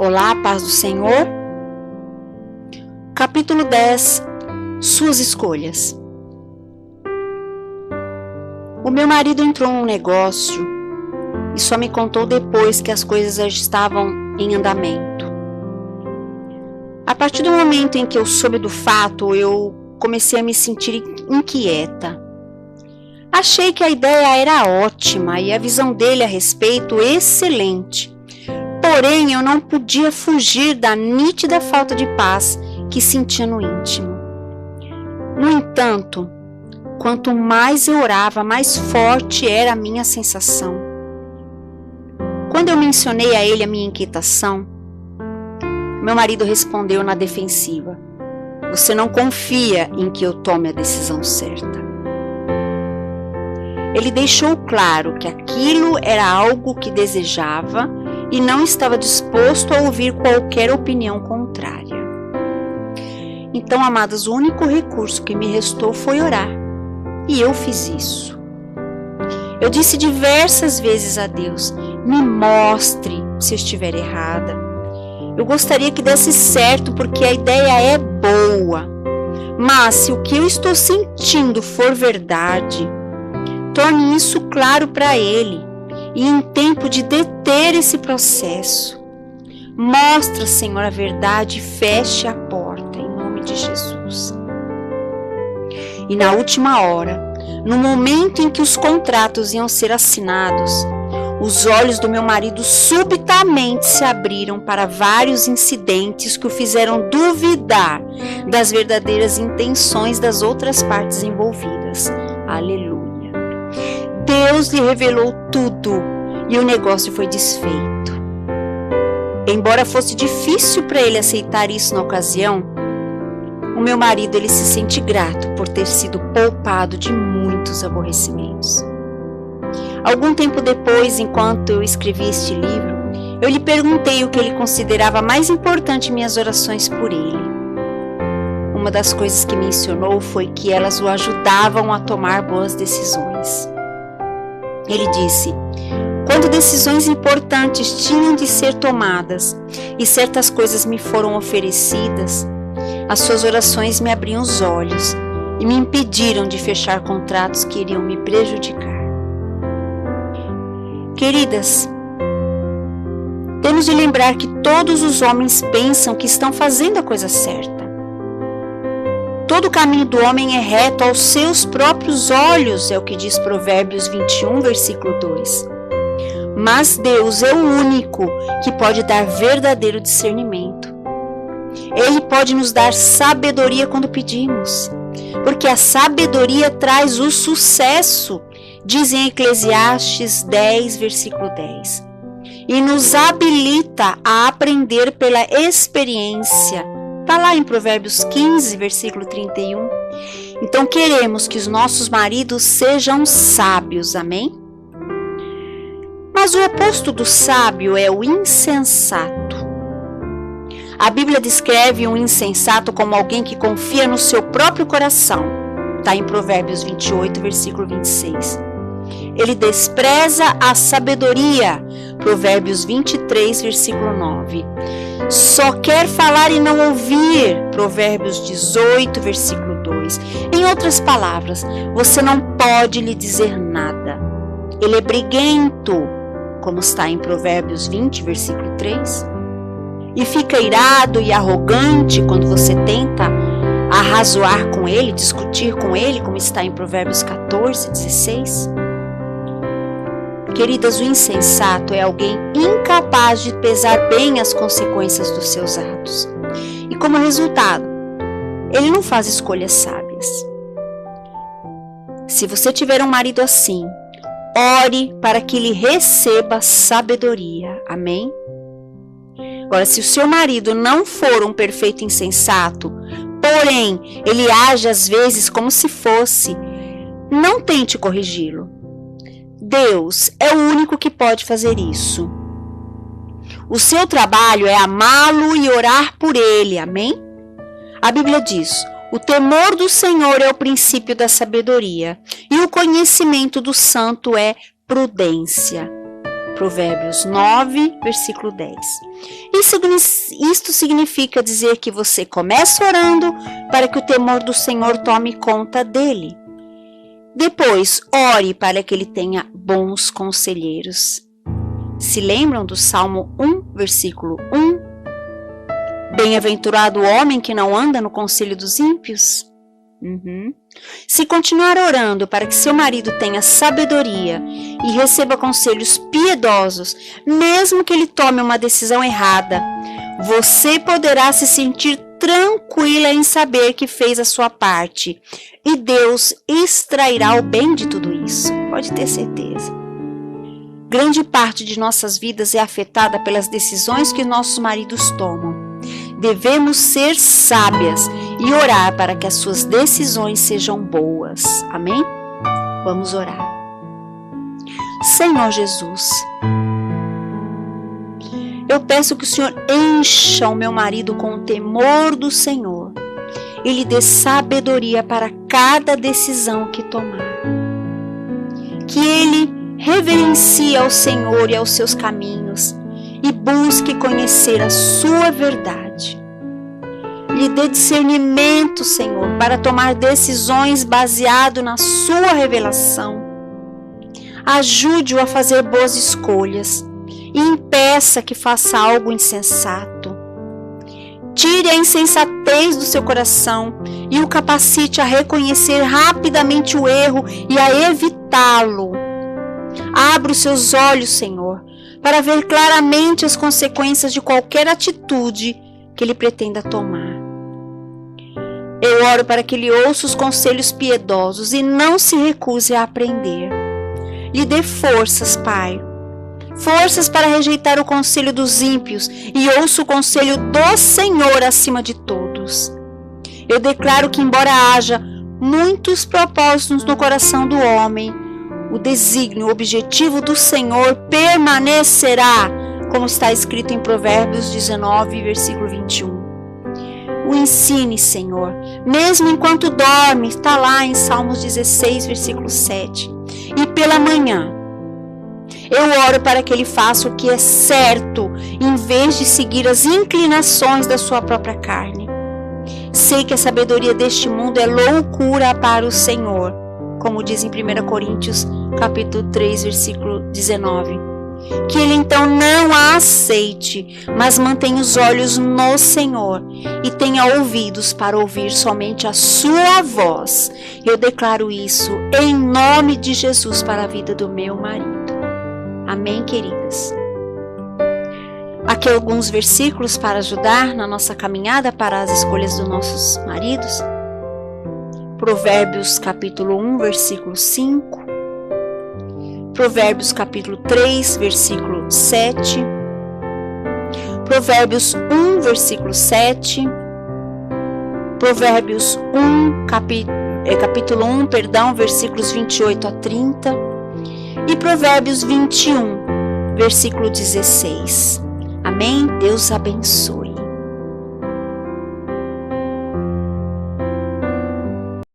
Olá, paz do Senhor. Capítulo 10. Suas escolhas. O meu marido entrou num negócio e só me contou depois que as coisas já estavam em andamento. A partir do momento em que eu soube do fato, eu comecei a me sentir inquieta. Achei que a ideia era ótima e a visão dele a respeito excelente. Porém, eu não podia fugir da nítida falta de paz que sentia no íntimo. No entanto, quanto mais eu orava, mais forte era a minha sensação. Quando eu mencionei a ele a minha inquietação, meu marido respondeu na defensiva: "Você não confia em que eu tome a decisão certa." Ele deixou claro que aquilo era algo que desejava e não estava disposto a ouvir qualquer opinião contrária. Então, amadas, o único recurso que me restou foi orar. E eu fiz isso. Eu disse diversas vezes a Deus: me mostre se eu estiver errada. Eu gostaria que desse certo porque a ideia é boa. Mas se o que eu estou sentindo for verdade, torne isso claro para Ele. E em tempo de deter esse processo, mostra, Senhor, a verdade e feche a porta, em nome de Jesus. E na última hora, no momento em que os contratos iam ser assinados, os olhos do meu marido subitamente se abriram para vários incidentes que o fizeram duvidar das verdadeiras intenções das outras partes envolvidas. Aleluia. Deus lhe revelou tudo e o negócio foi desfeito. Embora fosse difícil para ele aceitar isso na ocasião, o meu marido ele se sente grato por ter sido poupado de muitos aborrecimentos. Algum tempo depois, enquanto eu escrevi este livro, eu lhe perguntei o que ele considerava mais importante em minhas orações por ele. Uma das coisas que mencionou foi que elas o ajudavam a tomar boas decisões. Ele disse: quando decisões importantes tinham de ser tomadas e certas coisas me foram oferecidas, as suas orações me abriam os olhos e me impediram de fechar contratos que iriam me prejudicar. Queridas, temos de lembrar que todos os homens pensam que estão fazendo a coisa certa. Todo o caminho do homem é reto aos seus próprios olhos, é o que diz Provérbios 21, versículo 2. Mas Deus é o único que pode dar verdadeiro discernimento. Ele pode nos dar sabedoria quando pedimos, porque a sabedoria traz o sucesso, diz em Eclesiastes 10, versículo 10. E nos habilita a aprender pela experiência. Está lá em Provérbios 15, versículo 31. Então queremos que os nossos maridos sejam sábios, amém? Mas o oposto do sábio é o insensato. A Bíblia descreve um insensato como alguém que confia no seu próprio coração. Está em Provérbios 28, versículo 26. Ele despreza a sabedoria. Provérbios 23, versículo 9. Só quer falar e não ouvir. Provérbios 18, versículo 2. Em outras palavras, você não pode lhe dizer nada. Ele é briguento, como está em Provérbios 20, versículo 3. E fica irado e arrogante quando você tenta arrazoar com ele, discutir com ele, como está em Provérbios 14, 16. Queridas, o insensato é alguém incapaz de pesar bem as consequências dos seus atos. E como resultado, ele não faz escolhas sábias. Se você tiver um marido assim, ore para que ele receba sabedoria. Amém? Agora, se o seu marido não for um perfeito insensato, porém, ele age às vezes como se fosse, não tente corrigi-lo. Deus é o único que pode fazer isso. O seu trabalho é amá-lo e orar por ele, amém? A Bíblia diz: o temor do Senhor é o princípio da sabedoria, e o conhecimento do santo é prudência. Provérbios 9, versículo 10. Isto significa dizer que você começa orando para que o temor do Senhor tome conta dele. Depois, ore para que ele tenha bons conselheiros. Se lembram do Salmo 1, versículo 1? Bem-aventurado o homem que não anda no conselho dos ímpios. Se continuar orando para que seu marido tenha sabedoria e receba conselhos piedosos, mesmo que ele tome uma decisão errada, você poderá se sentir tranquila em saber que fez a sua parte e Deus extrairá o bem de tudo isso. Pode ter certeza. Grande parte de nossas vidas é afetada pelas decisões que nossos maridos tomam. Devemos ser sábias e orar para que as suas decisões sejam boas. Amém? Vamos orar. Senhor Jesus, eu peço que o Senhor encha o meu marido com o temor do Senhor e lhe dê sabedoria para cada decisão que tomar. Que ele reverencie ao Senhor e aos seus caminhos e busque conhecer a sua verdade. Lhe dê discernimento, Senhor, para tomar decisões baseado na sua revelação. Ajude-o a fazer boas escolhas e impeça que faça algo insensato. Tire a insensatez do seu coração e o capacite a reconhecer rapidamente o erro e a evitá-lo. Abra os seus olhos, Senhor, para ver claramente as consequências de qualquer atitude que ele pretenda tomar. Eu oro para que ele ouça os conselhos piedosos e não se recuse a aprender. Lhe dê forças, Pai. Forças para rejeitar o conselho dos ímpios e ouça o conselho do Senhor acima de todos. Eu declaro que, embora haja muitos propósitos no coração do homem, o desígnio, o objetivo do Senhor permanecerá, como está escrito em Provérbios 19, versículo 21. O ensine, Senhor, mesmo enquanto dorme, está lá em Salmos 16, versículo 7. E pela manhã, eu oro para que ele faça o que é certo, em vez de seguir as inclinações da sua própria carne. Sei que a sabedoria deste mundo é loucura para o Senhor, como diz em 1 Coríntios, capítulo 3, versículo 19. Que ele então não a aceite, mas mantenha os olhos no Senhor e tenha ouvidos para ouvir somente a sua voz. Eu declaro isso em nome de Jesus para a vida do meu marido. Amém, queridas? Aqui alguns versículos para ajudar na nossa caminhada para as escolhas dos nossos maridos. Provérbios capítulo 1, versículo 5. Provérbios capítulo 3, versículo 7. Provérbios 1, versículo 7. Provérbios 1, capítulo 1, versículos 28 a 30. E Provérbios 21, versículo 16. Amém? Deus abençoe.